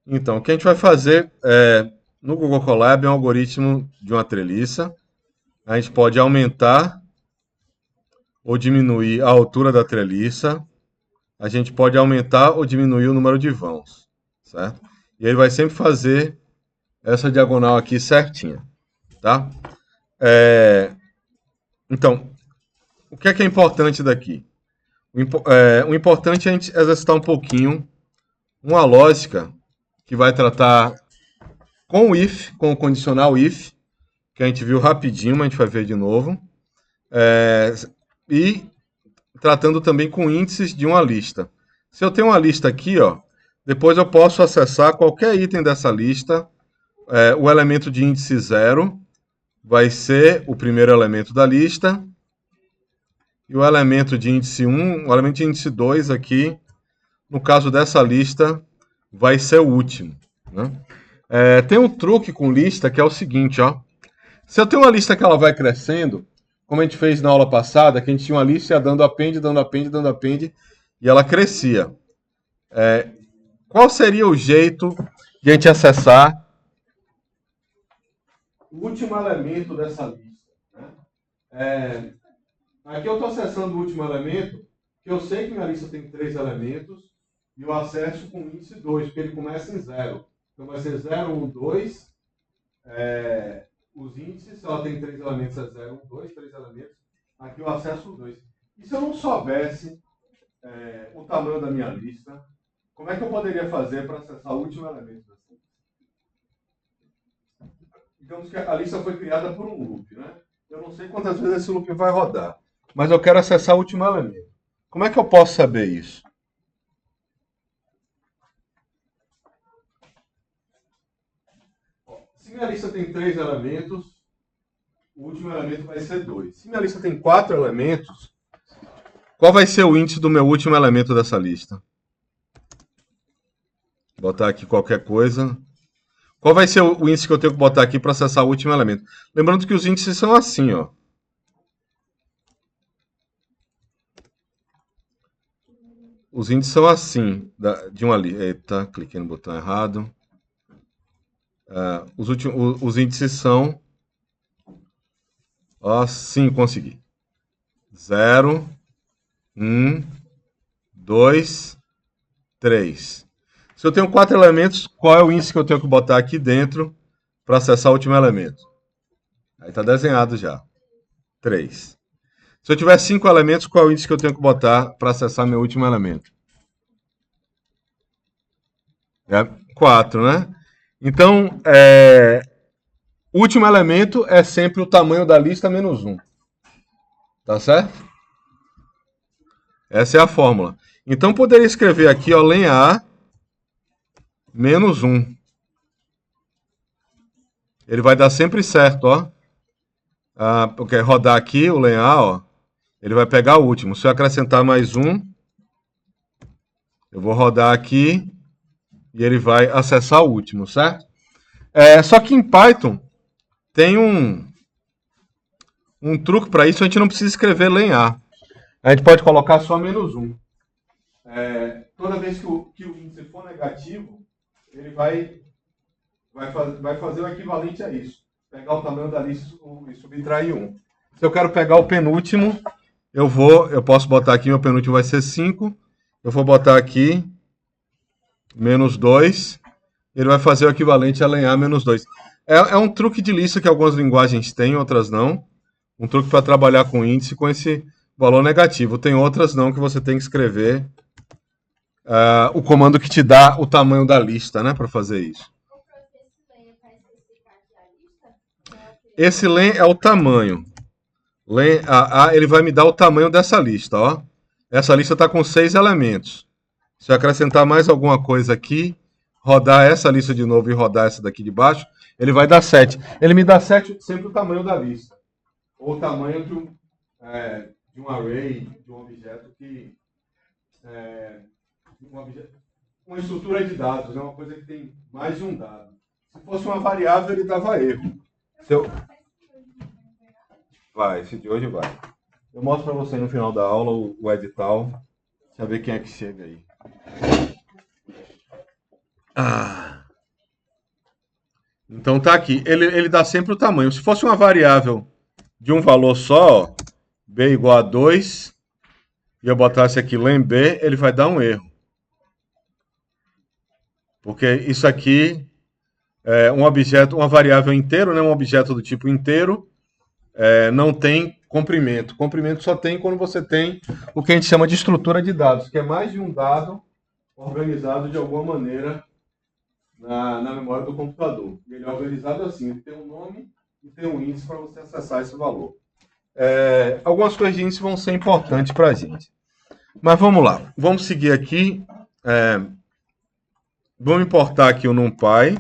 Então, o que a gente vai fazer no Google Colab é um algoritmo de uma treliça. A gente pode aumentar ou diminuir a altura da treliça. A gente pode aumentar ou diminuir o número de vãos, certo? E ele vai sempre fazer essa diagonal aqui certinha, tá? Então, o que é importante daqui? O importante é a gente exercitar um pouquinho uma lógica que vai tratar com o if, com o condicional if, que a gente viu rapidinho, mas a gente vai ver de novo. E tratando também com índices de uma lista. Se eu tenho uma lista aqui, ó, depois eu posso acessar qualquer item dessa lista. O elemento de índice 0 vai ser o primeiro elemento da lista. E o elemento de índice 1, o elemento de índice 2 aqui, no caso dessa lista, vai ser o último, né? Tem um truque com lista que é o seguinte, ó. Se eu tenho uma lista que ela vai crescendo, como a gente fez na aula passada, que a gente tinha uma lista dando append, dando append, dando append, e ela crescia. Qual seria o jeito de a gente acessar o último elemento dessa lista, né? Aqui eu estou acessando o último elemento, que eu sei que minha lista tem 3 elementos, e eu acesso com o índice 2, porque ele começa em 0. Então vai ser 0, 1, 2. Os índices, se ela tem 3 elementos, é 0, 1, 2, 3 elementos. Aqui eu acesso o 2. E se eu não soubesse o tamanho da minha lista, como é que eu poderia fazer para acessar o último elemento dessa lista? Digamos que a lista foi criada por um loop, né? Eu não sei quantas vezes esse loop vai rodar, mas eu quero acessar o último elemento. Como é que eu posso saber isso? Se minha lista tem 3 elementos, o último elemento vai ser 2. Se minha lista tem 4 elementos, qual vai ser o índice do meu último elemento dessa lista? Vou botar aqui qualquer coisa. Qual vai ser o índice que eu tenho que botar aqui para acessar o último elemento? Lembrando que os índices são assim, ó. Os índices são assim, de uma lista. Eita, cliquei no botão errado. Os índices são... Ó, sim, consegui. 0, 1, 2, 3. Se eu tenho 4 elementos, qual é o índice que eu tenho que botar aqui dentro para acessar o último elemento? Aí está desenhado já. 3. Se eu tiver 5 elementos, qual é o índice que eu tenho que botar para acessar meu último elemento? 4, né? Então, o último elemento é sempre o tamanho da lista menos 1. Tá certo? Essa é a fórmula. Então, poderia escrever aqui, ó, len A menos 1. Ele vai dar sempre certo, ó. Porque rodar aqui o len A, ó, ele vai pegar o último. Se eu acrescentar mais 1, eu vou rodar aqui e ele vai acessar o último, certo? Só que em Python tem um truque para isso, a gente não precisa escrever len A. A gente pode colocar só menos 1. Toda vez que o índice for negativo, ele vai fazer o equivalente a isso. Pegar o tamanho da lista e subtrair 1. Se eu quero pegar o penúltimo, eu posso botar aqui, meu penúltimo vai ser 5. Eu vou botar aqui menos 2. Ele vai fazer o equivalente a len A menos 2. É um truque de lista que algumas linguagens têm, outras não. Um truque para trabalhar com índice com esse valor negativo. Tem outras não, que você tem que escrever o comando que te dá o tamanho da lista, né, para fazer isso. Esse len é o tamanho. Len A, ele vai me dar o tamanho dessa lista, ó. Essa lista está com 6 elementos. Se eu acrescentar mais alguma coisa aqui, rodar essa lista de novo e rodar essa daqui de baixo, ele vai dar 7. Ele me dá 7 sempre o tamanho da lista. Ou o tamanho de um array, de um objeto que... uma estrutura de dados, é uma coisa que tem mais de um dado. Se fosse uma variável, ele dava erro. Vai, esse de hoje vai. Eu mostro para você no final da aula o edital. Deixa eu ver quem é que chega aí. Ah, então tá aqui. Ele dá sempre o tamanho. Se fosse uma variável de um valor só, ó, b igual a 2, e eu botasse aqui len b, ele vai dar um erro. Porque isso aqui é um objeto, uma variável inteiro, né, um objeto do tipo inteiro, não tem comprimento. Comprimento só tem quando você tem o que a gente chama de estrutura de dados, que é mais de um dado organizado de alguma maneira na memória do computador. Ele é organizado assim, ele tem um nome e tem um índice para você acessar esse valor. Algumas coisas de índice vão ser importantes para a gente. Mas vamos lá, vamos seguir aqui. Vamos importar aqui o NumPy,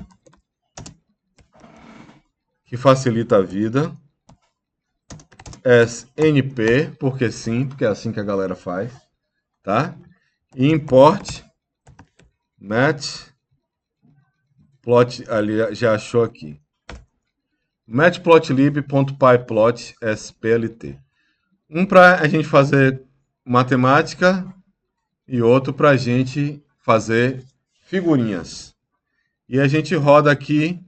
que facilita a vida. SNP, porque sim, porque é assim que a galera faz, tá? E import matplot, ali já achou aqui. matplotlib.pyplot splt. Um para a gente fazer matemática e outro para a gente fazer figurinhas. E a gente roda aqui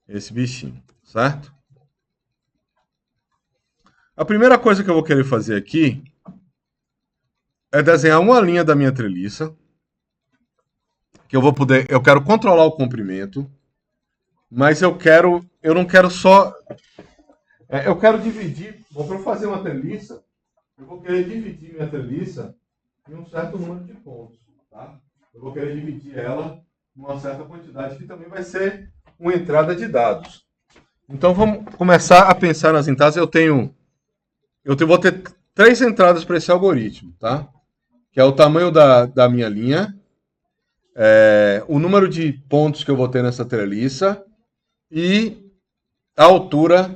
esse bichinho, certo? A primeira coisa que eu vou querer fazer aqui é desenhar uma linha da minha treliça, que eu quero controlar o comprimento, mas eu não quero só, eu quero dividir, para eu fazer uma treliça, eu vou querer dividir minha treliça em um certo número de pontos, tá? Eu vou querer dividir ela em uma certa quantidade, que também vai ser uma entrada de dados. Então vamos começar a pensar nas entradas. Vou ter 3 entradas para esse algoritmo, tá? Que é o tamanho da minha linha, o número de pontos que eu vou ter nessa treliça e a altura,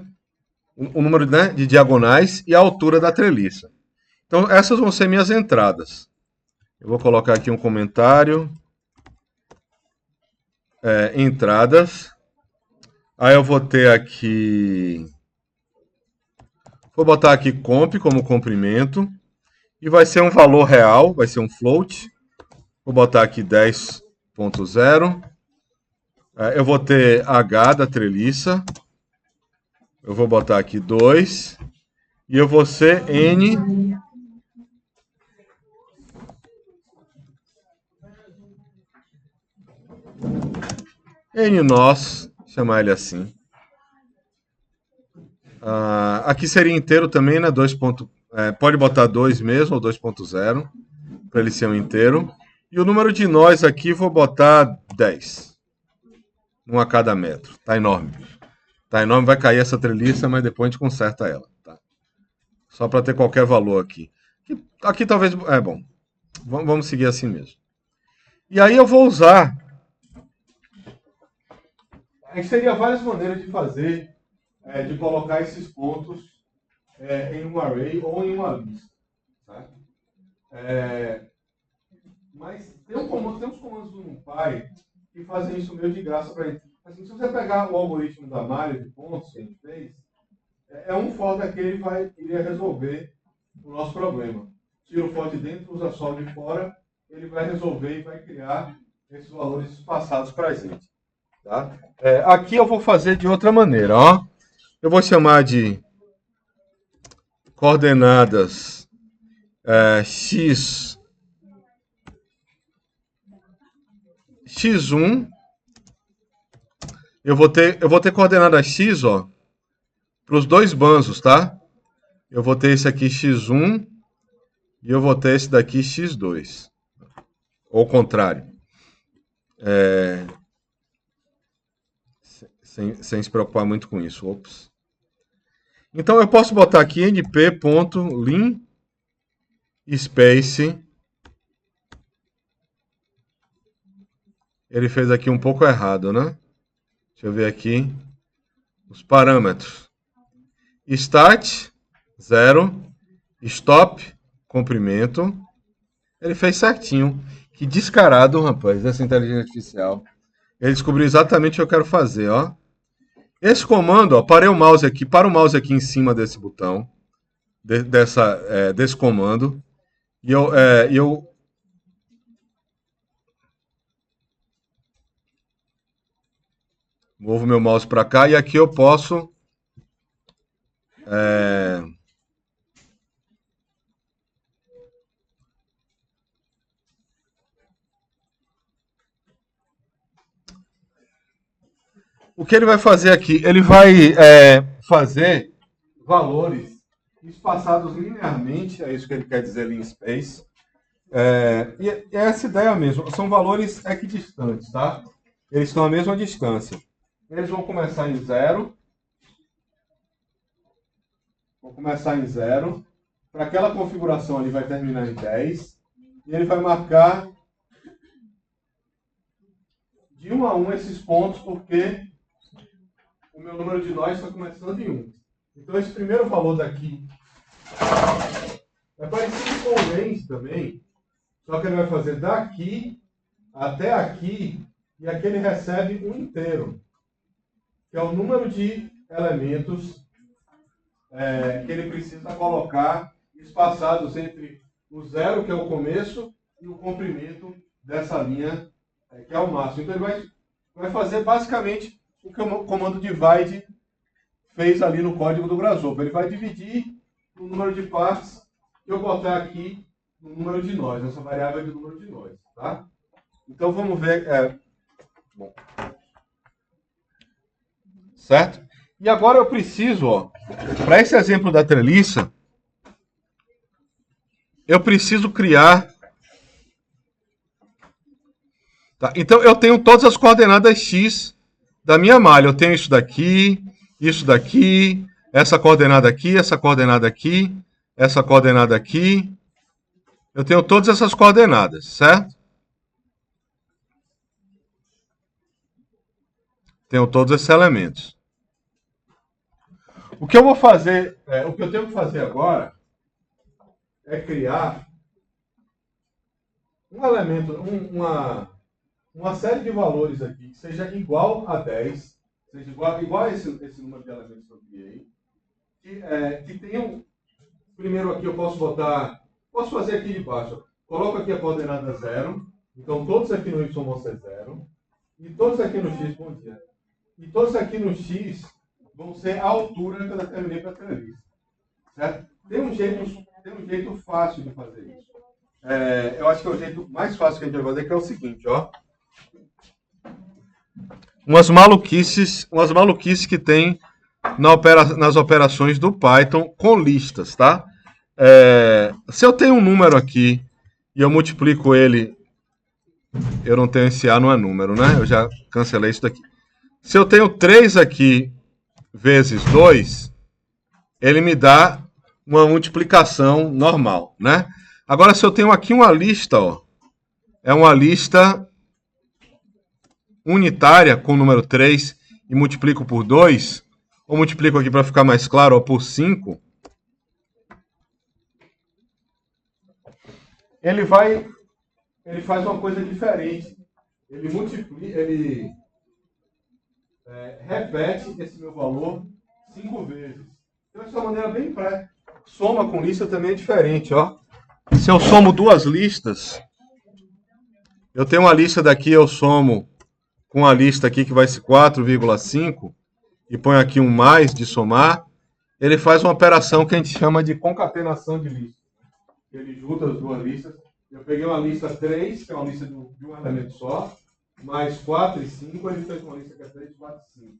o número, né, de diagonais e a altura da treliça. Então essas vão ser minhas entradas. Eu vou colocar aqui um comentário. Entradas. Aí eu vou ter aqui... Vou botar aqui comp como comprimento. E vai ser um valor real, vai ser um float. Vou botar aqui 10.0. Eu vou ter H da treliça. Eu vou botar aqui 2. E eu vou ser N... N nós, chamar ele assim. Aqui seria inteiro também, né? Pode botar 2 mesmo, ou 2.0, para ele ser um inteiro. E o número de nós aqui vou botar 10. Um a cada metro. Tá enorme. Tá enorme, vai cair essa treliça, mas depois a gente conserta ela. Tá? Só para ter qualquer valor aqui. Aqui talvez... bom. Vamos seguir assim mesmo. E aí eu vou usar... Seria várias maneiras de fazer, de colocar esses pontos em um array ou em uma lista. Tá? Mas tem uns comandos do NumPy que fazem isso meio de graça para ele. Assim, se você pegar o algoritmo da malha de pontos que a gente fez, um for daqui ele iria resolver o nosso problema. Tira o for de dentro, usa só o de fora, ele vai resolver e vai criar esses valores passados para a gente. Tá? Aqui eu vou fazer de outra maneira. Ó. Eu vou chamar de coordenadas x1. Eu vou ter coordenada x, ó, para os dois banzos, tá? Eu vou ter esse aqui x1 e eu vou ter esse daqui x2. Ou o contrário. Sem se preocupar muito com isso. Ops. Então eu posso botar aqui np.lim space. Ele fez aqui um pouco errado, né? Deixa eu ver aqui os parâmetros. Start, 0. Stop, comprimento. Ele fez certinho. Que descarado, rapaz, essa inteligência artificial. Ele descobriu exatamente o que eu quero fazer, ó. Esse comando, ó, para o mouse aqui em cima desse botão, desse comando, e eu Movo meu mouse para cá e aqui eu posso... O que ele vai fazer aqui? Ele vai fazer valores espaçados linearmente, é isso que ele quer dizer em space. E é essa ideia mesmo, são valores equidistantes, tá? Eles estão à mesma distância. Eles vão começar em 0. Vou começar em 0. Para aquela configuração ali vai terminar em 10. E ele vai marcar de 1 a 1 esses pontos, porque o meu número de nós está começando em 1. Então esse primeiro valor daqui é parecido com o range também, só que ele vai fazer daqui até aqui, e aqui ele recebe um inteiro, que é o número de elementos que ele precisa colocar espaçados entre o 0, que é o começo, e o comprimento dessa linha, que é o máximo. Então ele vai fazer basicamente o que o comando divide fez ali no código do Grasshopper. Ele vai dividir o número de partes que eu botar aqui no número de nós, essa variável de número de nós, tá? Então vamos ver. Bom. Certo? E agora eu preciso, para esse exemplo da treliça, eu preciso criar... Tá? Então eu tenho todas as coordenadas x da minha malha. Eu tenho isso daqui, essa coordenada aqui, essa coordenada aqui, essa coordenada aqui. Eu tenho todas essas coordenadas, certo? Tenho todos esses elementos. O que eu vou fazer, o que eu tenho que fazer agora é criar um elemento, uma série de valores aqui que seja igual a 10, seja igual a esse número de elementos que eu criei, que tenham, primeiro aqui eu posso fazer aqui de baixo, coloco aqui a coordenada 0, então todos aqui no y vão ser 0, e todos aqui no x, bom dia, e todos aqui no x vão ser a altura que eu determinei para a treliça, certo? Tem um jeito fácil de fazer isso. Eu acho que é o jeito mais fácil que a gente vai fazer, que é o seguinte, ó. Umas maluquices que tem nas operações do Python com listas, tá? Se eu tenho um número aqui e eu multiplico ele, eu não tenho esse A, não é número, né? Eu já cancelei isso daqui. Se eu tenho 3 aqui vezes 2, ele me dá uma multiplicação normal, né? Agora, se eu tenho aqui uma lista, ó, é uma lista unitária com o número 3 e multiplico por 2, ou multiplico aqui para ficar mais claro, ó, por 5, ele faz uma coisa diferente. Ele repete esse meu valor 5 vezes. Então, essa é uma maneira bem prática. Soma com lista também é diferente, ó. Se eu somo duas listas, eu tenho uma lista daqui, eu somo com a lista aqui que vai ser 4,5 e ponho aqui um mais de somar, ele faz uma operação que a gente chama de concatenação de listas. Ele junta as duas listas. Eu peguei uma lista 3, que é uma lista de um elemento só, mais 4 e 5, ele fez uma lista que é 3, 4 e 5.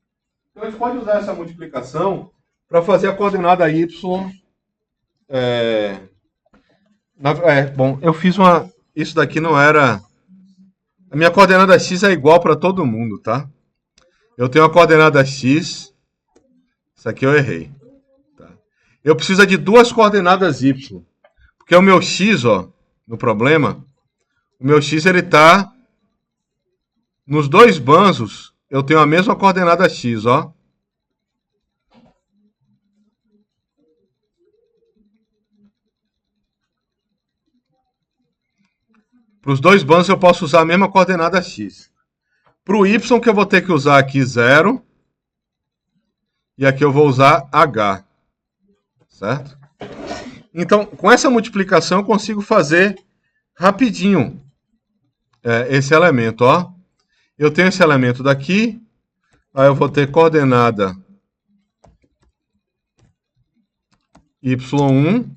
Então a gente pode usar essa multiplicação para fazer a coordenada y. Bom, eu fiz uma... Isso daqui não era... A minha coordenada x é igual para todo mundo, tá? Eu tenho a coordenada x. Isso aqui eu errei. Tá? Eu preciso de duas coordenadas y. Porque o meu x, ó, no problema, o meu x ele está nos dois banzos, eu tenho a mesma coordenada x, ó. Para os dois banzos eu posso usar a mesma coordenada x. Para o y que eu vou ter que usar aqui 0. E aqui eu vou usar h. Certo? Então, com essa multiplicação eu consigo fazer rapidinho esse elemento, ó. Eu tenho esse elemento daqui, Aí eu vou ter coordenada y1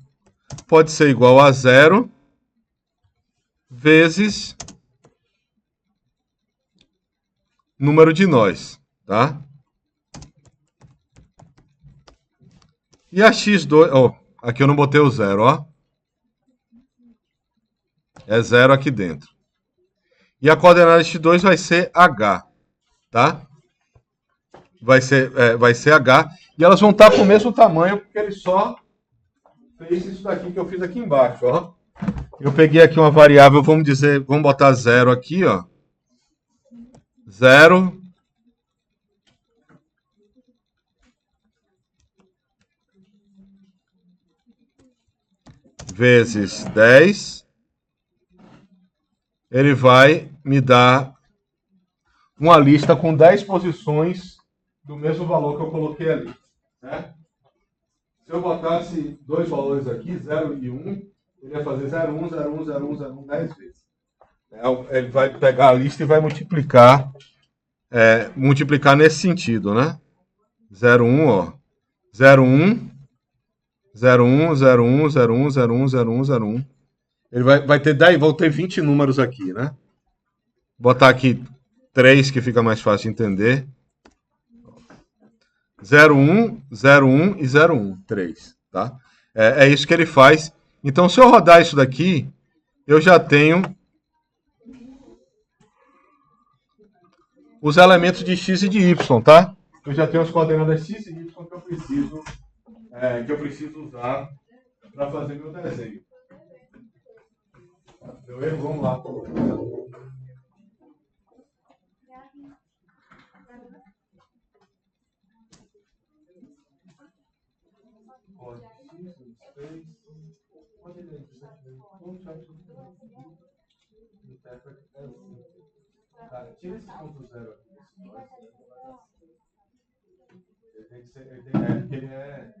pode ser igual a 0 vezes número de nós, tá? E a x2, ó, aqui eu não botei o 0, ó. É 0 aqui dentro. E a coordenada de x2 vai ser h, tá? Vai ser h. E elas vão estar com o mesmo tamanho, porque ele só fez isso daqui que eu fiz aqui embaixo, ó. Eu peguei aqui uma variável, vamos botar 0 aqui, ó. 0 vezes 10, ele vai me dar uma lista com 10 posições do mesmo valor que eu coloquei ali, certo? Se eu botasse dois valores aqui, 0 e 1, ele ia fazer 0, 1, 0, 1, 0, 1, 0, 1, 10 vezes. Ele vai pegar a lista e vai multiplicar nesse sentido, né? 0, 1, ó. 0, 1, 0, 1, 0, 1, 0, 1, 0, 1, 0, 1, 0, 1. Ele vai ter 10, vão ter 20 números aqui, né? Vou botar aqui 3, que fica mais fácil de entender. 0, 1, 0, 1 e 0, 1, 3, tá? É isso que ele faz. Então, se eu rodar isso daqui, eu já tenho os elementos de x e de y, tá? Eu já tenho as coordenadas x e y que eu preciso usar para fazer meu desenho. Deu erro? Vamos lá. Tira esse ponto zero aqui. Ele tem que ser. Porque ele é.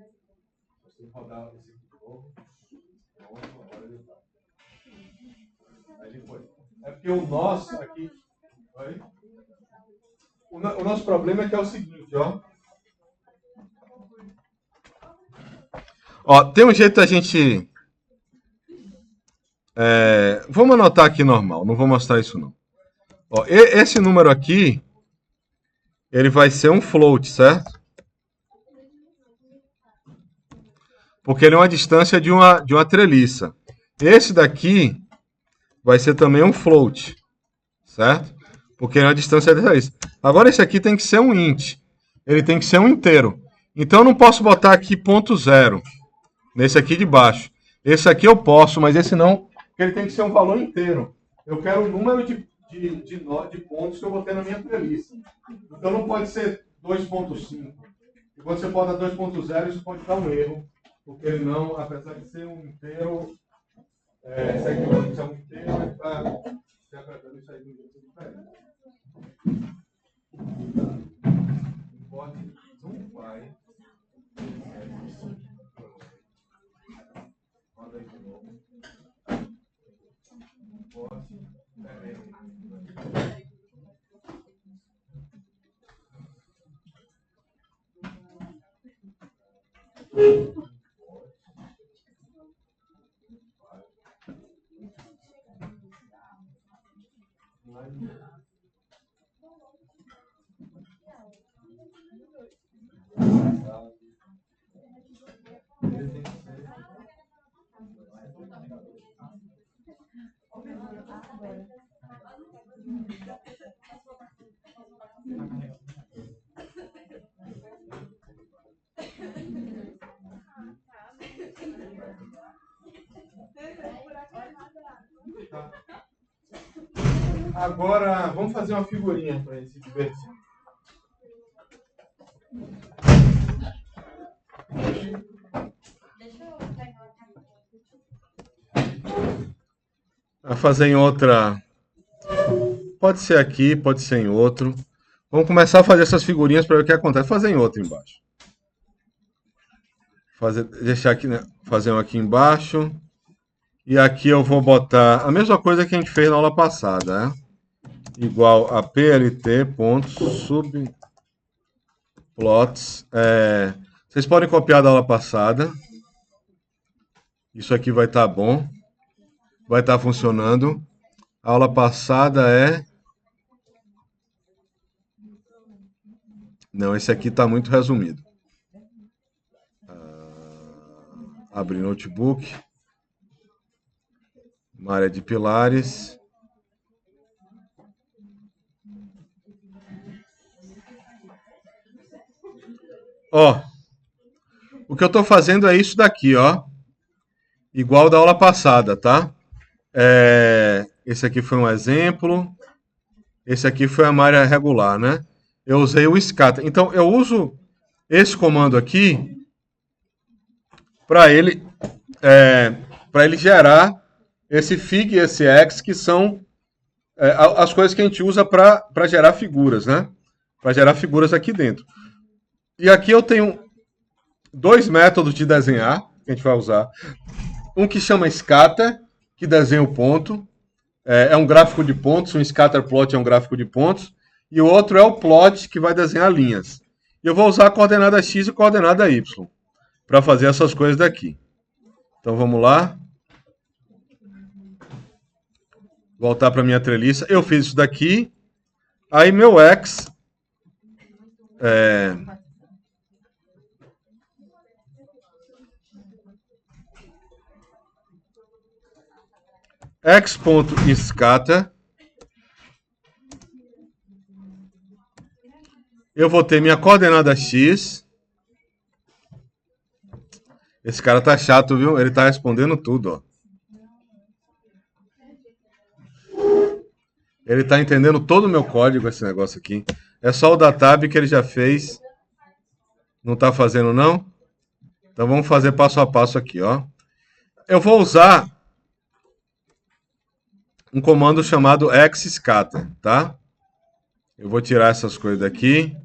Você tem que rodar esse aqui de novo. Pronto, agora ele vai. Aí ele foi. É porque o nosso aqui. Oi? O nosso problema é que é o seguinte, ó. Ó, tem um jeito da gente. Vamos anotar aqui normal, não vou mostrar isso não. Ó, esse número aqui, ele vai ser um float, certo? Porque ele é uma distância de uma treliça. Esse daqui vai ser também um float, certo? Porque ele é uma distância de treliça. Agora esse aqui tem que ser um int. Ele tem que ser um inteiro. Então eu não posso botar aqui ponto zero. Nesse aqui de baixo. Esse aqui eu posso, mas esse não, porque ele tem que ser um valor inteiro. Eu quero o número de pontos que eu vou ter na minha treliça. Então não pode ser 2.5. E quando você bota 2.0, isso pode dar um erro. Porque ele não, apesar de ser um inteiro, esse aqui vai ser um inteiro, ele está interpretando isso aí de um jeito diferente. Não vai. Roda aí de novo. Agora, vamos fazer uma figurinha para esse divertir. Vai fazer em outra. Pode ser aqui, pode ser em outro. Vamos começar a fazer essas figurinhas para ver o que acontece. Fazer em outro embaixo. Deixar aqui, né? Fazer um aqui embaixo. E aqui eu vou botar a mesma coisa que a gente fez na aula passada, né? Igual a plt.sub plots. Vocês podem copiar da aula passada. Isso aqui vai estar bom. Vai estar funcionando. A aula passada é... Não, esse aqui está muito resumido. Abrir notebook. Malha de pilares. Ó, o que eu estou fazendo é isso daqui, ó. Igual da aula passada, tá? Esse aqui foi um exemplo. Esse aqui foi a malha regular, né? Eu usei o scatter. Então, eu uso esse comando aqui para ele gerar esse fig e esse x, que são as coisas que a gente usa para gerar figuras, né? Para gerar figuras aqui dentro. E aqui eu tenho dois métodos de desenhar que a gente vai usar. Um que chama scatter, que desenha o ponto. É um gráfico de pontos. Um scatter plot é um gráfico de pontos. E o outro é o plot, que vai desenhar linhas. E eu vou usar a coordenada x e a coordenada y para fazer essas coisas daqui. Então vamos lá. Voltar para minha treliça. Eu fiz isso daqui. Aí meu x x.scatter. Eu vou ter minha coordenada x. Esse cara tá chato, viu? Ele tá respondendo tudo, ó. Ele tá entendendo todo o meu código, esse negócio aqui. É só o da tab que ele já fez. Não tá fazendo, não? Então vamos fazer passo a passo aqui, ó. Eu vou usar um comando chamado xscatter, tá? Eu vou tirar essas coisas daqui.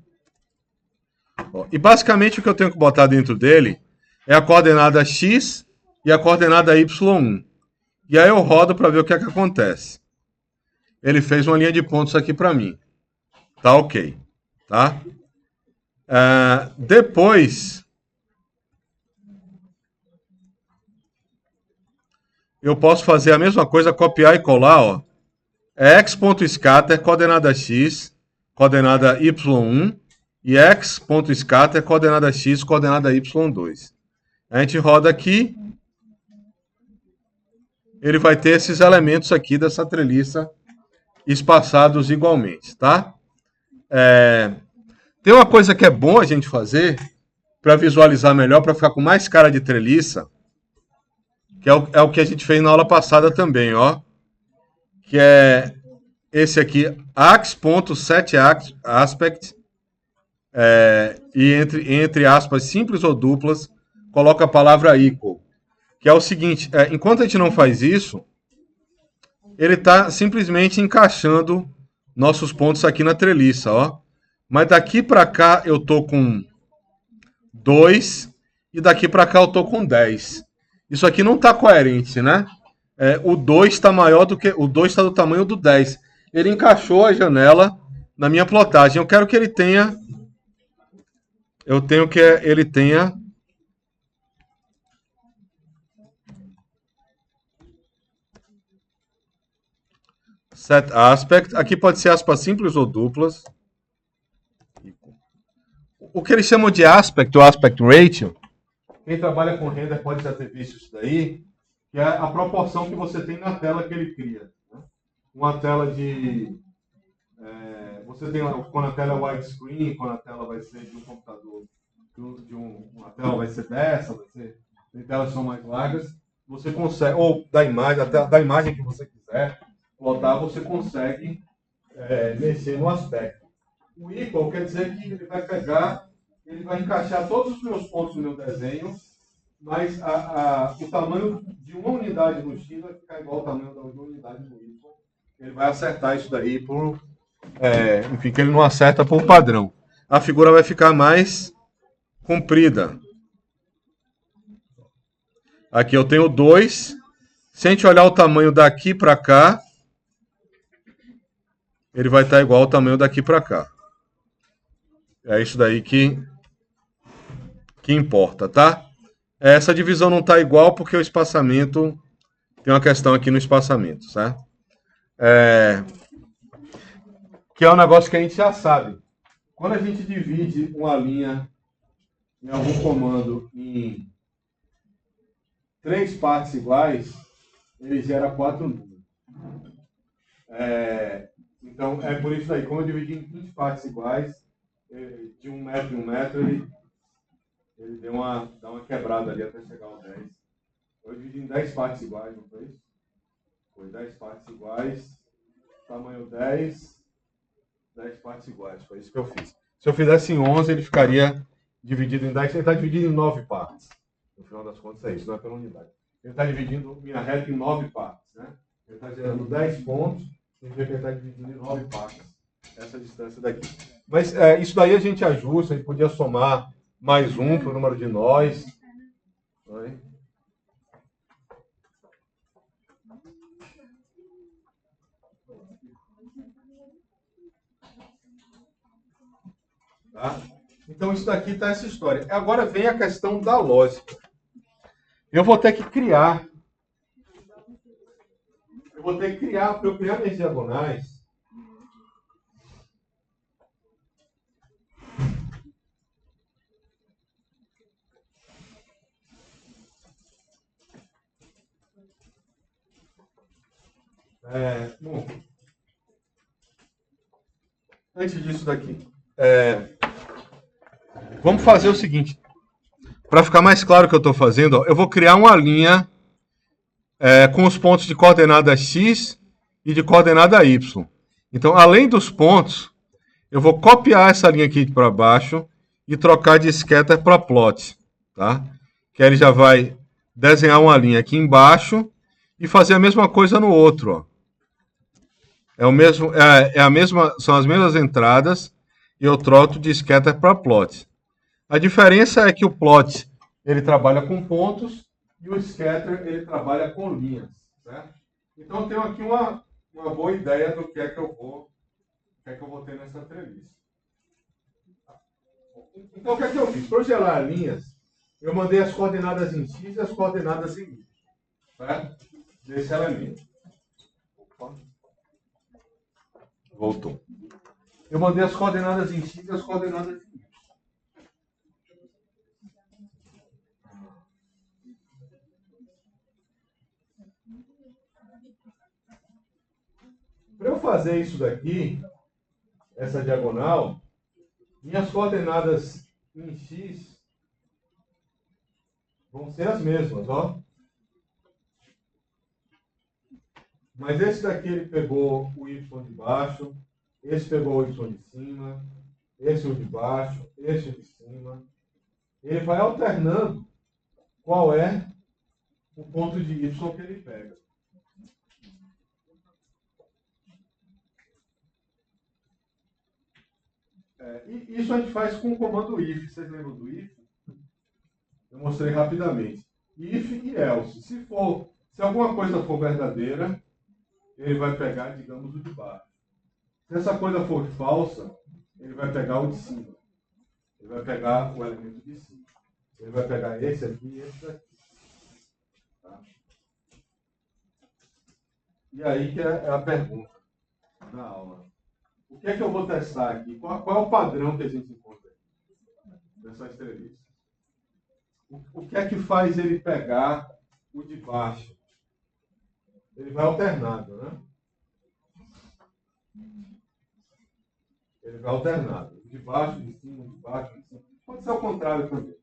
Ó, e basicamente o que eu tenho que botar dentro dele é a coordenada x e a coordenada y1. E aí eu rodo para ver o que é que acontece. Ele fez uma linha de pontos aqui para mim. Tá ok. Tá? Depois, eu posso fazer a mesma coisa, copiar e colar, ó. X.scatter, coordenada x, coordenada y1, e x.scatter, coordenada x, coordenada y2. A gente roda aqui, ele vai ter esses elementos aqui dessa treliça espaçados igualmente, tá? Tem uma coisa que é bom a gente fazer para visualizar melhor, para ficar com mais cara de treliça, que é o que a gente fez na aula passada também, ó. Que é esse aqui, ax.setAspect, e entre aspas simples ou duplas, coloca a palavra equal. Que é o seguinte, enquanto a gente não faz isso, ele está simplesmente encaixando nossos pontos aqui na treliça, ó. Mas daqui para cá eu tô com 2 e daqui para cá eu tô com 10. Isso aqui não está coerente, né? O 2 está maior do que... O 2 está do tamanho do 10. Ele encaixou a janela na minha plotagem. Eu quero que ele tenha... Eu tenho que ele tenha... Set aspect. Aqui pode ser aspas simples ou duplas. O que eles chamam de aspect, ou aspect ratio, quem trabalha com render pode já ter visto isso daí, que é a proporção que você tem na tela que ele cria. Né? Uma tela de... você tem quando a tela é widescreen, quando a tela vai ser de um computador, uma tela vai ser dessa, tem telas que são mais largas, você consegue, ou da imagem que você quiser plotar, você consegue mexer no aspecto. O equal quer dizer que ele vai pegar, ele vai encaixar todos os meus pontos no meu desenho, mas o tamanho de uma unidade no X vai ficar igual ao tamanho da unidade no Y. Ele vai acertar isso daí por... enfim, que ele não acerta por padrão. A figura vai ficar mais comprida. Aqui eu tenho 2. Se a gente olhar o tamanho daqui para cá, ele vai estar igual ao tamanho daqui para cá. É isso daí que importa, tá? Essa divisão não está igual porque o espaçamento... Tem uma questão aqui no espaçamento, certo? Que é um negócio que a gente já sabe. Quando a gente divide uma linha em algum comando em 3 partes iguais, ele gera 4 números. Então, é por isso aí. Como eu dividi em 20 partes iguais, de 1 metro em 1 metro, ele dá uma quebrada ali até chegar ao 10. Eu dividi em 10 partes iguais, não foi isso? Foi 10 partes iguais, tamanho 10 partes iguais. Foi isso que eu fiz. Se eu fizesse em 11, ele ficaria dividido em 10. Ele está dividido em 9 partes. No final das contas, é isso, não é pela unidade. Ele está dividindo minha reta em 9 partes. Né? Ele está gerando 10 pontos, e ele está dividindo em 9 partes. Essa distância daqui. Mas isso daí a gente ajusta, a gente podia somar mais um para o número de nós. Oi? Tá? Então, isso daqui está essa história. Agora vem a questão da lógica. Eu vou ter que criar. Para eu criar minhas diagonais. Bom, antes disso daqui, vamos fazer o seguinte. Para ficar mais claro o que eu estou fazendo, ó, eu vou criar uma linha com os pontos de coordenada x e de coordenada y. Então, além dos pontos, eu vou copiar essa linha aqui para baixo e trocar de scatter para plot. Tá? Que aí ele já vai desenhar uma linha aqui embaixo e fazer a mesma coisa no outro. Ó. São as mesmas entradas e eu troco de scatter para plot. A diferença é que o plot ele trabalha com pontos e o scatter ele trabalha com linhas. Certo? Então eu tenho aqui uma boa ideia do que é que eu vou ter nessa entrevista. Então o que é que eu fiz? Para eu gerar linhas, eu mandei as coordenadas em x e as coordenadas em y. Certo? Desse elemento. Opa. Voltou. Eu mandei as coordenadas em x e as coordenadas em y. Para eu fazer isso daqui, essa diagonal, minhas coordenadas em x vão ser as mesmas, ó. Mas esse daqui ele pegou o y de baixo, esse pegou o y de cima, esse o de baixo, esse o de cima. Ele vai alternando qual é o ponto de y que ele pega. E isso a gente faz com o comando if. Vocês lembram do if? Eu mostrei rapidamente. If e else. Se alguma coisa for verdadeira, ele vai pegar, digamos, o de baixo. Se essa coisa for falsa, ele vai pegar o de cima. Ele vai pegar o elemento de cima. Ele vai pegar esse aqui e esse aqui. Tá? E aí que é a pergunta da aula. O que é que eu vou testar aqui? Qual é o padrão que a gente encontra nessa entrevista? O que é que faz ele pegar o de baixo? Ele vai alternado, né? Ele vai alternado. De baixo, de cima, de baixo, de cima. Pode ser ao contrário também.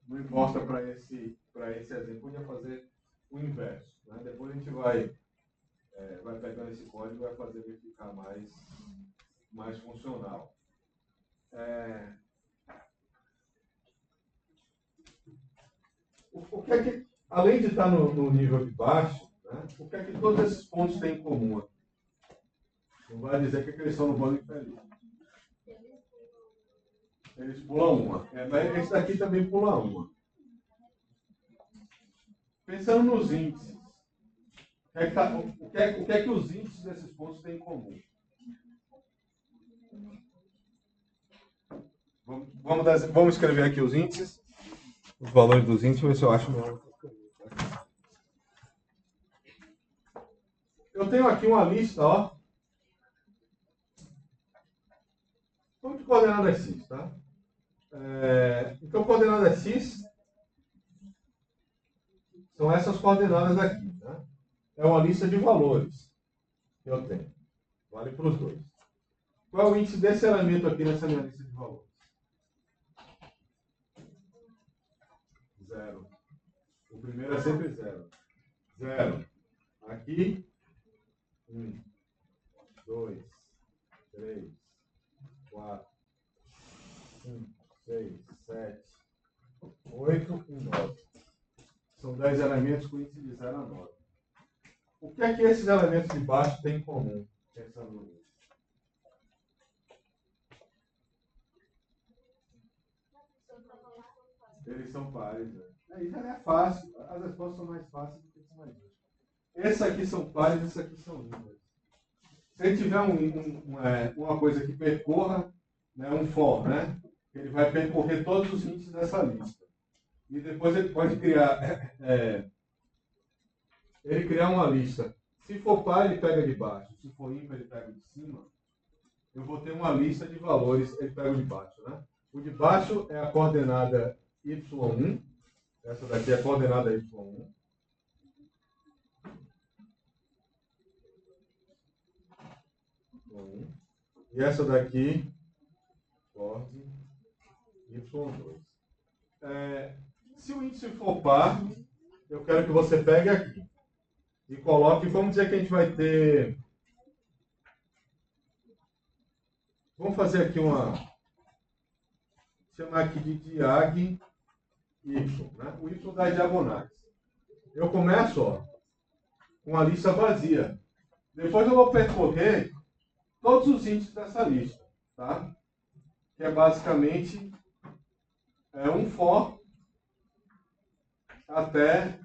Não importa para esse exemplo. Podia fazer o inverso. Né? Depois a gente vai pegando esse código e vai fazer ele ficar mais funcional. O que é que, além de estar no nível de baixo, né, o que é que todos esses pontos têm em comum? Não vai dizer que eles são no bando inferior. Eles pulam uma. Mas esse daqui também pula uma. Pensando nos índices. O que é que os índices desses pontos têm em comum? Vamos escrever aqui os índices, os valores dos índices, ver se eu acho melhor. Eu tenho aqui uma lista, ó. Vamos de coordenadas x, tá? Então, coordenadas x são essas coordenadas aqui, tá? É uma lista de valores que eu tenho. Vale para os dois. Qual é o índice desse elemento aqui nessa minha lista de valores? 0. O primeiro é sempre 0. 0. Aqui, 1, 2, 3, 4, 5, 6, 7, 8 e 9. São 10 elementos com índice de 0 a 9. O que é que esses elementos de baixo têm em comum? Pensando nisso. Eles são pares. Né? Isso é fácil. As respostas são mais fáceis do que são mais difíceis. Esses aqui são pares, esses aqui são ímpares. Se ele tiver uma coisa que percorra, né, um for, né, ele vai percorrer todos os índices dessa lista. E depois ele pode criar, uma lista. Se for par, ele pega de baixo. Se for ímpar, ele pega de cima. Eu vou ter uma lista de valores, ele pega de baixo. Né? O de baixo é a coordenada y1. Essa daqui é a coordenada y1. E essa daqui, ordem y2. Se o índice for par, eu quero que você pegue aqui e coloque, vamos dizer que a gente vai ter... Vamos fazer aqui chamar aqui de diag y. Né? O y das diagonais. Eu começo, ó, com a lista vazia. Depois eu vou percorrer todos os índices dessa lista, tá? Que é basicamente um for até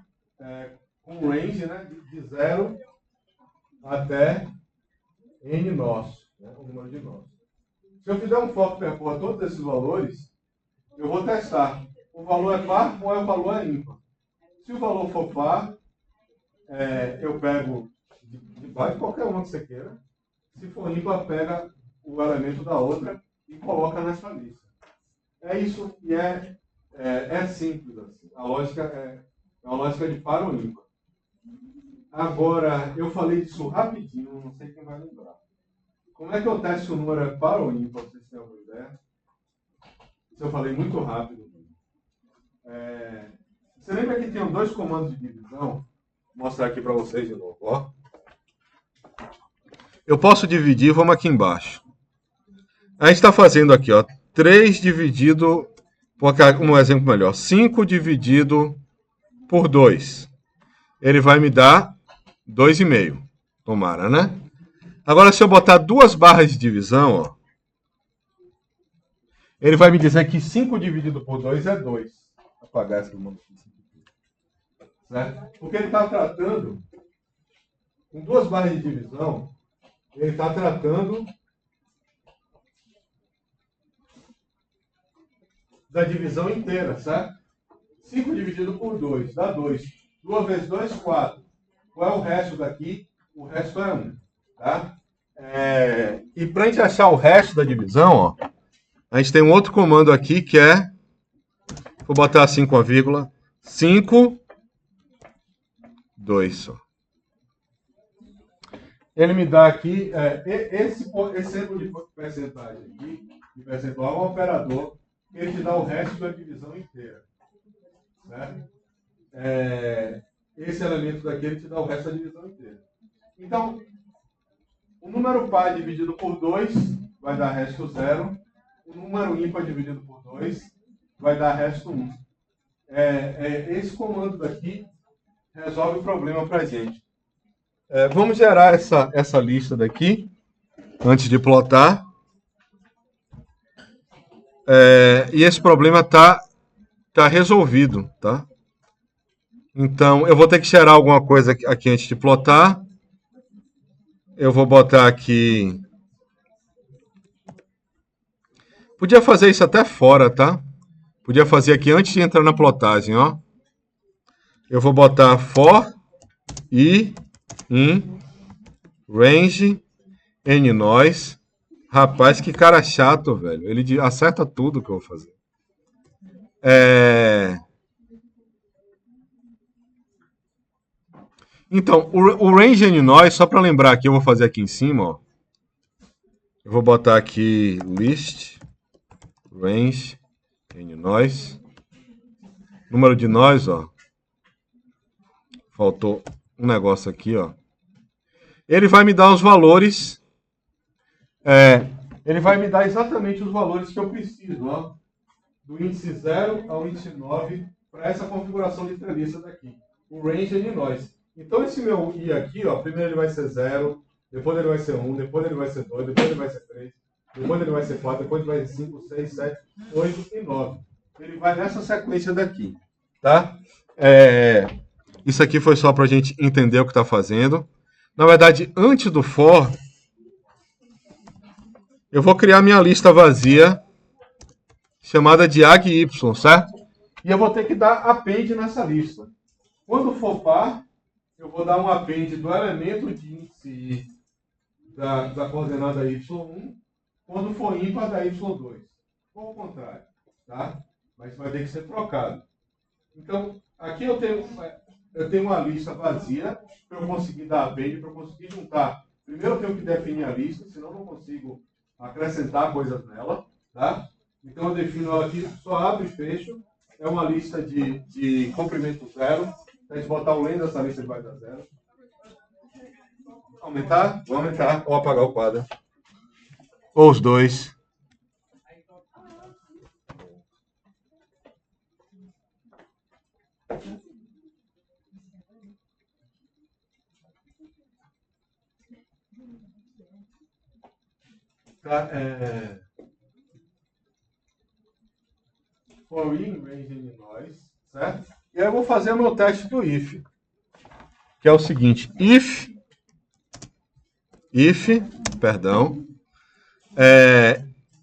com range, né, de 0 até n nosso, né, o número de nós. Se eu fizer um for que percorra todos esses valores, eu vou testar. O valor é par ou o valor é ímpar. Se o valor for par, eu pego de baixo qualquer uma que você queira. Se for ímpar, pega o elemento da outra e coloca nessa lista. É isso e é simples assim. A lógica é uma lógica de par ou ímpar. Agora, eu falei disso rapidinho, não sei quem vai lembrar. Como é que eu testo se o número é par ou ímpar? Vocês têm alguma ideia? Isso eu falei muito rápido. Você lembra que tinham dois comandos de divisão? Vou mostrar aqui para vocês de novo. Ó. Eu posso dividir, vamos aqui embaixo. A gente está fazendo aqui, ó, 3 dividido, um exemplo melhor, 5 dividido por 2. Ele vai me dar 2,5. Tomara, né? Agora, se eu botar duas barras de divisão, ó, ele vai me dizer que 5 dividido por 2 é 2. Vou apagar essa do certo? Porque ele está tratando, com duas barras de divisão, ele está tratando da divisão inteira, certo? 5 dividido por 2 dá 2. 2 vezes 2, 4. Qual é o resto daqui? O resto é 1. Tá? E para a gente achar o resto da divisão, ó, a gente tem um outro comando aqui que é... Vou botar assim com a vírgula. 5, 2 só. Ele me dá aqui... esse erro de percentagem aqui, de percentual, é um operador que ele te dá o resto da divisão inteira. Certo? Esse elemento daqui ele te dá o resto da divisão inteira. Então, o número par dividido por 2 vai dar resto 0. O número ímpar dividido por 2 vai dar resto 1. Esse comando daqui resolve o problema para a gente. Vamos gerar essa lista daqui, antes de plotar. E esse problema está resolvido, tá? Então, eu vou ter que gerar alguma coisa aqui antes de plotar. Eu vou botar aqui... Podia fazer isso até fora, tá? Podia fazer aqui antes de entrar na plotagem, ó. Eu vou botar for i in range n noise. Rapaz, que cara chato, velho. Ele acerta tudo que eu vou fazer. Então, o range n noise, só para lembrar aqui, eu vou fazer aqui em cima, ó. Eu vou botar aqui list range n noise. Número de nós, ó. Faltou um negócio aqui, ó. Ele vai me dar os valores. Ele vai me dar exatamente os valores que eu preciso, ó. Do índice 0 ao índice 9 para essa configuração de treliça daqui. O range é de nós. Então esse meu i aqui, ó, primeiro ele vai ser 0, depois ele vai ser 1, depois ele vai ser 2, depois ele vai ser 3, depois ele vai ser 4, depois ele vai ser 5, 6, 7, 8 e 9. Ele vai nessa sequência daqui, tá? Isso aqui foi só para a gente entender o que está fazendo. Na verdade, antes do for, eu vou criar minha lista vazia, chamada de ag_y, certo? E eu vou ter que dar append nessa lista. Quando for par, eu vou dar um append do elemento de índice i da coordenada y1, quando for ímpar da y2. Ou ao contrário, tá? Mas vai ter que ser trocado. Então, aqui eu tenho uma lista vazia para eu conseguir dar append, para eu conseguir juntar. Primeiro eu tenho que definir a lista, senão eu não consigo acrescentar coisas nela, tá? Então eu defino ela aqui, só abro e fecho. É uma lista de comprimento zero. Se a gente botar o len dessa lista, ele vai dar zero. Aumentar? Vou aumentar. Ou apagar o quadro. Ou os dois. Tá, for in range in noise, certo? E aí eu vou fazer o meu teste do if, que é o seguinte: if, perdão,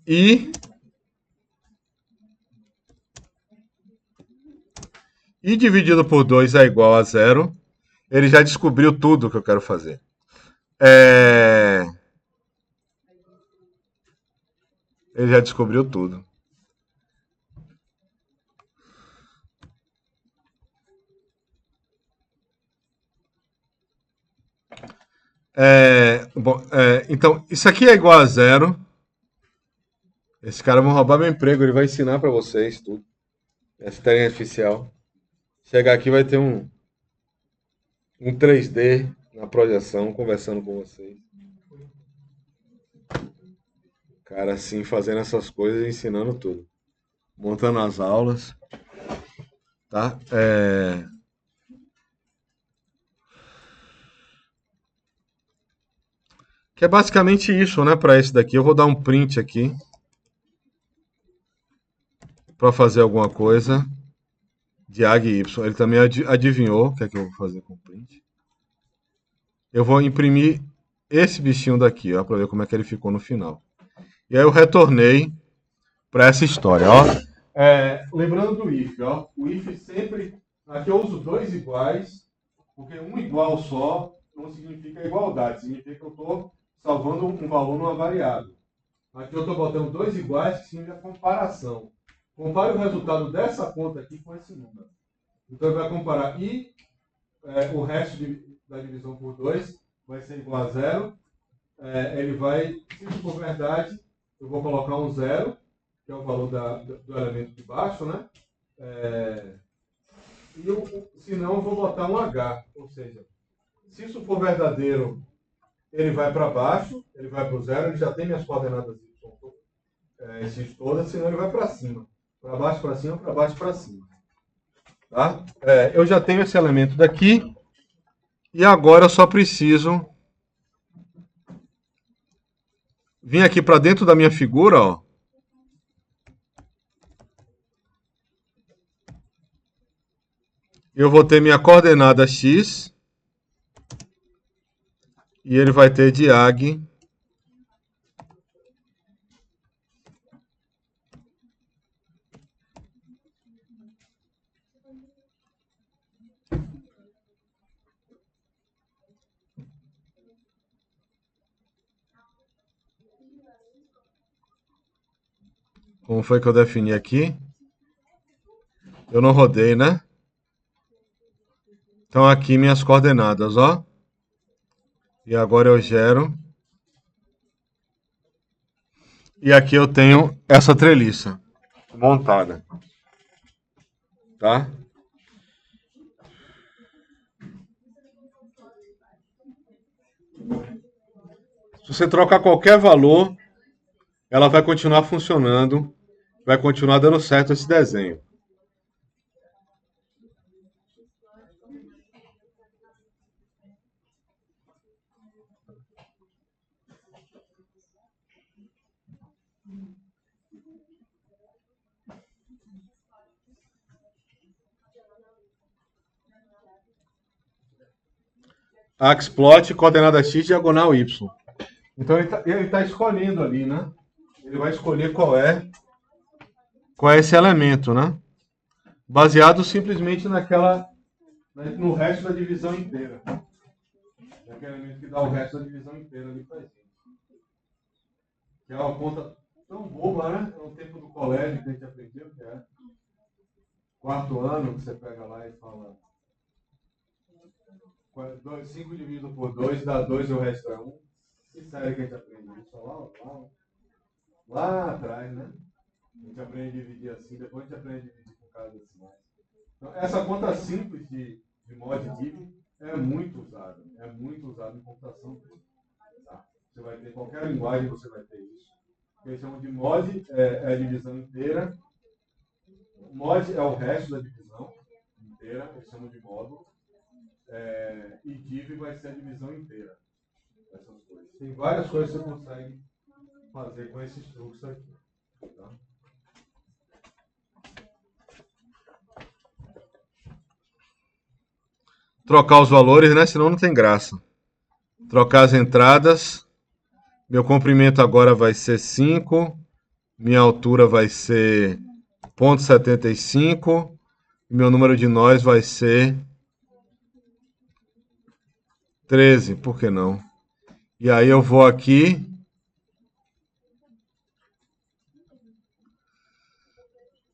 i dividido por 2 é igual a 0. Ele já descobriu tudo que eu quero fazer. Ele já descobriu tudo. Então, isso aqui é igual a 0. Esse cara vai roubar meu emprego, ele vai ensinar para vocês tudo. Essa inteligência artificial. Chegar aqui vai ter um 3D na projeção, conversando com vocês. Cara, assim, fazendo essas coisas e ensinando tudo. Montando as aulas. Tá? Que é basicamente isso, né? Para esse daqui. Eu vou dar um print aqui. Para fazer alguma coisa de ag_y. Ele também adivinhou o que é que eu vou fazer com o print. Eu vou imprimir esse bichinho daqui, ó, para ver como é que ele ficou no final. E aí eu retornei para essa história, ó. Lembrando do if, ó. O if sempre... Aqui eu uso dois iguais, porque um igual só não significa igualdade. Significa que eu estou salvando um valor numa variável. Aqui eu estou botando dois iguais, que significa comparação. Compare o resultado dessa conta aqui com esse número. Então ele vai comparar e o resto da divisão por 2 vai ser igual a 0. Ele vai, se isso for verdade, eu vou colocar um 0, que é o valor do elemento de baixo, né? Se não, eu vou botar um H. Ou seja, se isso for verdadeiro, ele vai para baixo, ele vai para o 0, ele já tem minhas coordenadas X todas, senão ele vai para cima. Para baixo, para cima, para baixo, para cima. Tá? Eu já tenho esse elemento daqui. E agora eu só preciso vir aqui para dentro da minha figura, ó. Eu vou ter minha coordenada X. E ele vai ter diag Como foi que eu defini aqui? Eu não rodei, né? Então aqui minhas coordenadas, ó. E agora eu gero. E aqui eu tenho essa treliça montada, tá? Se você trocar qualquer valor, ela vai continuar funcionando, vai continuar dando certo esse desenho. Axplot, coordenada x, diagonal y. Então ele tá escolhendo ali, né? Ele vai escolher qual é esse elemento, né? Baseado simplesmente no resto da divisão inteira. É aquele elemento que dá o resto da divisão inteira ali pra gente. Que é uma conta tão boba, né? No tempo do colégio que a gente aprendeu, que é quarto ano, que você pega lá e fala 5 dividido por 2 dá 2 e o resto é 1. Que série que a gente aprende isso? Lá atrás, né? A gente aprende a dividir assim, depois a gente aprende a dividir por causa decimais. Então, essa conta simples de mod div é muito usada. É muito usada em computação. Tá? Você vai ter, qualquer linguagem você vai ter isso. O que eles chamam de mod é a divisão inteira. Mod é o resto da divisão inteira, eles chamam de módulo. E div vai ser a divisão inteira. Essas coisas. Tem várias coisas que você consegue fazer com esses truques aqui. Tá? Trocar os valores, né? Senão não tem graça. Trocar as entradas. Meu comprimento agora vai ser 5. Minha altura vai ser 0,75. E meu número de nós vai ser 13. Por que não? E aí eu vou aqui.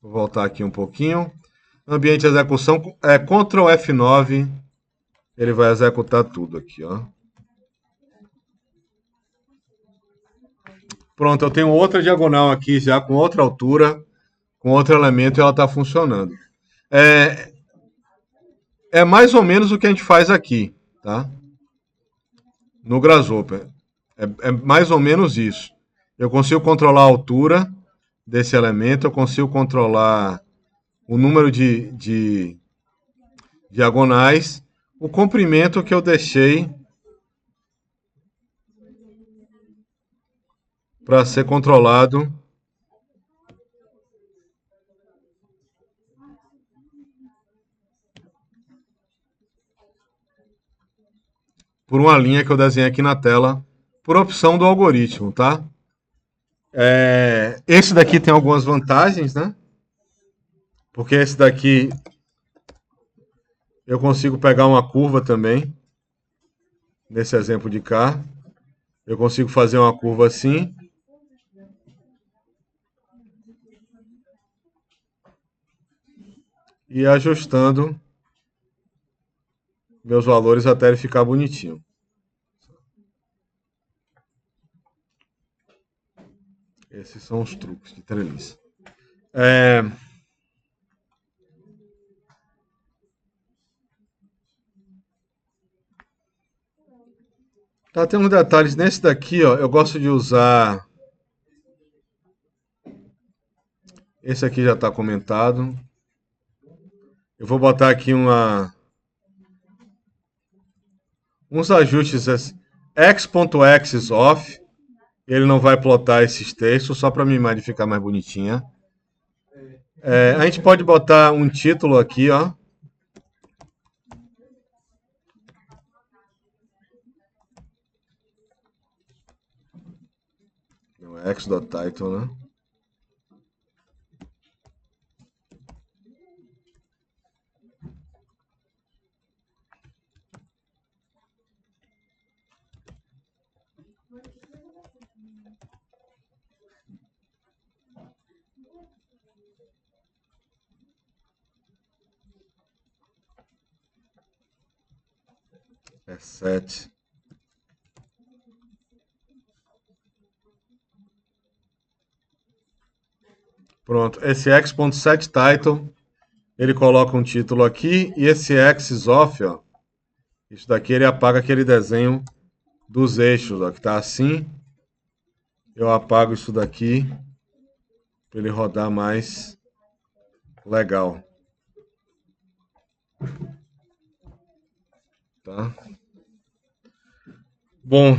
Vou voltar aqui um pouquinho. Ambiente de execução é Ctrl F9. Ele vai executar tudo aqui, ó. Pronto, eu tenho outra diagonal aqui já com outra altura, com outro elemento e ela está funcionando. É mais ou menos o que a gente faz aqui, tá? No Grasshopper. É mais ou menos isso. Eu consigo controlar a altura desse elemento, eu consigo controlar o número de diagonais, o comprimento que eu deixei para ser controlado por uma linha que eu desenhei aqui na tela, por opção do algoritmo, tá? Esse daqui tem algumas vantagens, né? Porque esse daqui eu consigo pegar uma curva também, nesse exemplo de cá. Eu consigo fazer uma curva assim. E ir ajustando meus valores até ele ficar bonitinho. Esses são os truques de treliça. Tá, tem uns detalhes nesse daqui, ó. Eu gosto de usar. Esse aqui já está comentado. Eu vou botar aqui uns ajustes x.axis off. Ele não vai plotar esses textos, só para minha imagem ficar mais bonitinha. A gente pode botar um título aqui, ó. X.title, né? É 7. Pronto, esse x.setTitle, ele coloca um título aqui, e esse x_off, ó, isso daqui ele apaga aquele desenho dos eixos, ó, que tá assim. Eu apago isso daqui para ele rodar mais legal. Tá? Bom,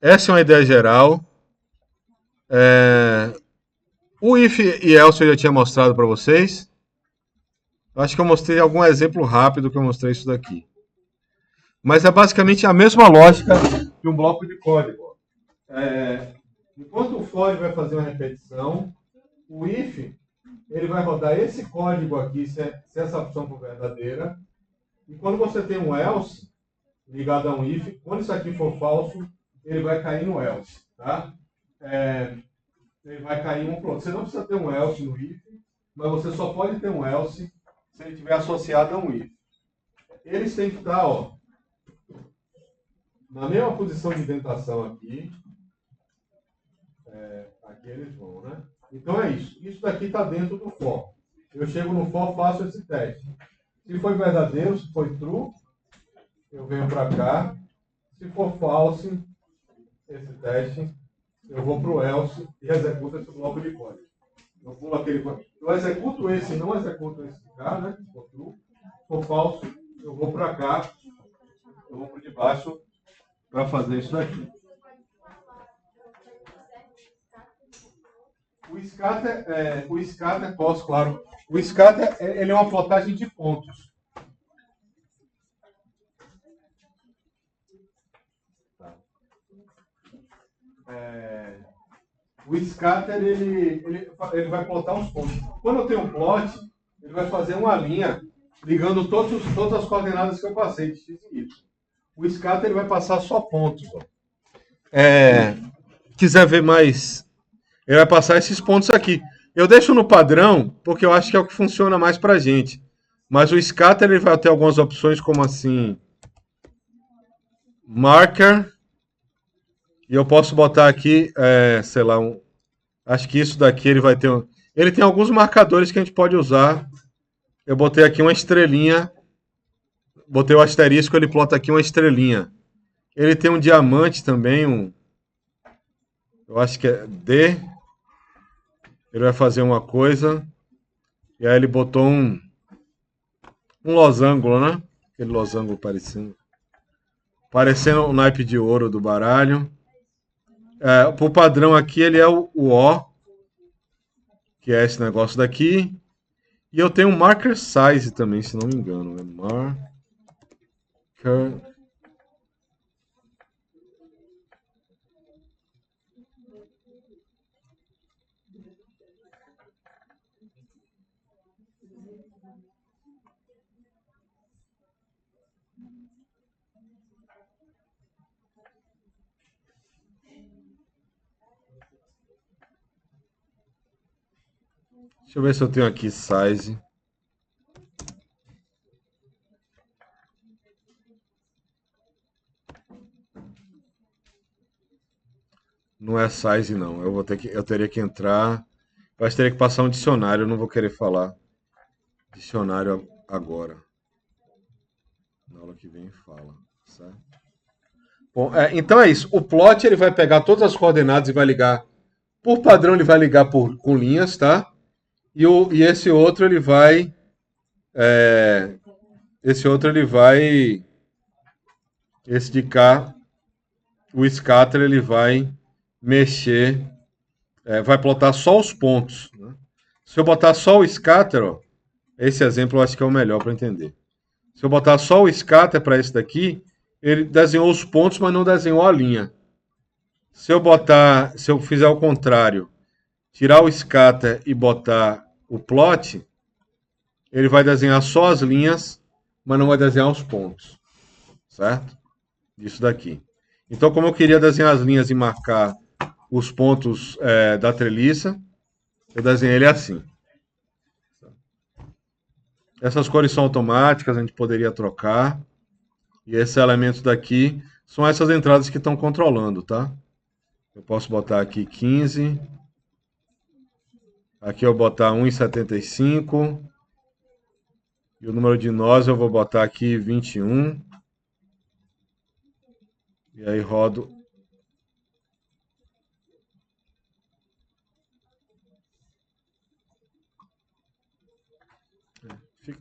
essa é uma ideia geral. O if e else eu já tinha mostrado para vocês. Acho que eu mostrei algum exemplo rápido que eu mostrei isso daqui. Mas é basicamente a mesma lógica de um bloco de código. Enquanto o for vai fazer uma repetição, o if ele vai rodar esse código aqui se essa opção for verdadeira. E quando você tem um else ligado a um if, quando isso aqui for falso, ele vai cair no else. Tá? Ele vai cair em um pronto. Você não precisa ter um else no if, mas você só pode ter um else se ele estiver associado a um if. Eles têm que estar, ó, na mesma posição de indentação aqui. Aqui eles vão, né? Então é isso. Isso daqui está dentro do for. Eu chego no for, faço esse teste. Se for verdadeiro, se for true, eu venho para cá. Se for false, esse teste, eu vou para o else e executo esse bloco de código. Eu pulo aquele código. Eu executo esse e não executo esse cá, né? Se for true. Se for falso, eu vou para cá. Eu vou para de baixo para fazer isso daqui. O scatter, posso, claro. O scatter ele é uma plotagem de pontos. O scatter ele vai plotar uns pontos. Quando eu tenho um plot, ele vai fazer uma linha ligando todas as coordenadas que eu passei de x e y. O scatter ele vai passar só pontos. Ó. Quiser ver mais, ele vai passar esses pontos aqui. Eu deixo no padrão porque eu acho que é o que funciona mais para a gente. Mas o scatter ele vai ter algumas opções como assim, marker. E eu posso botar aqui, sei lá, acho que isso daqui ele vai ter. Ele tem alguns marcadores que a gente pode usar. Eu botei aqui uma estrelinha. Botei o asterisco, ele plota aqui uma estrelinha. Ele tem um diamante também, eu acho que é D. Ele vai fazer uma coisa. E aí ele botou um losango, né? Aquele losango parecendo o naipe de ouro do baralho. Por padrão aqui ele é o O, que é esse negócio daqui. E eu tenho um marker size também, se não me engano. É marker. Deixa eu ver se eu tenho aqui size. Não é size não. Eu teria que entrar. Eu teria que passar um dicionário. Eu não vou querer falar dicionário agora. Na aula que vem fala, certo? Bom, então é isso. O plot ele vai pegar todas as coordenadas e vai ligar. Por padrão ele vai ligar com linhas, tá? E esse outro ele vai. Esse de cá, o scatter ele vai mexer, vai plotar só os pontos. Né? Se eu botar só o scatter, ó, esse exemplo eu acho que é o melhor para entender. Se eu botar só o scatter para esse daqui, ele desenhou os pontos, mas não desenhou a linha. Se eu fizer o contrário, tirar o scatter e botar o plot, ele vai desenhar só as linhas, mas não vai desenhar os pontos. Certo? Isso daqui. Então, como eu queria desenhar as linhas e marcar os pontos da treliça, eu desenhei ele assim. Essas cores são automáticas, a gente poderia trocar. E esses elementos daqui são essas entradas que estão controlando, tá? Eu posso botar aqui 15. Aqui eu vou botar 1,75. E o número de nós eu vou botar aqui 21. E aí rodo.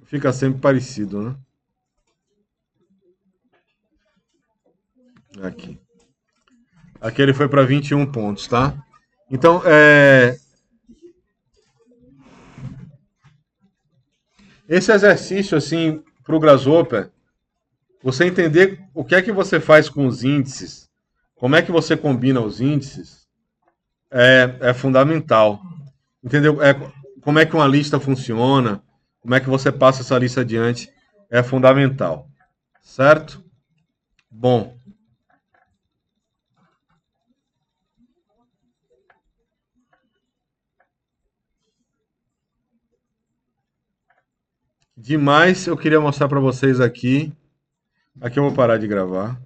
Fica sempre parecido, né? Aqui. Aqui ele foi para 21 pontos, tá? Então, esse exercício, assim, para o Grasshopper, você entender o que é que você faz com os índices, como é que você combina os índices, é fundamental. Entendeu? Como é que uma lista funciona, como é que você passa essa lista adiante, é fundamental. Certo? Bom, demais eu queria mostrar para vocês aqui. Aqui eu vou parar de gravar.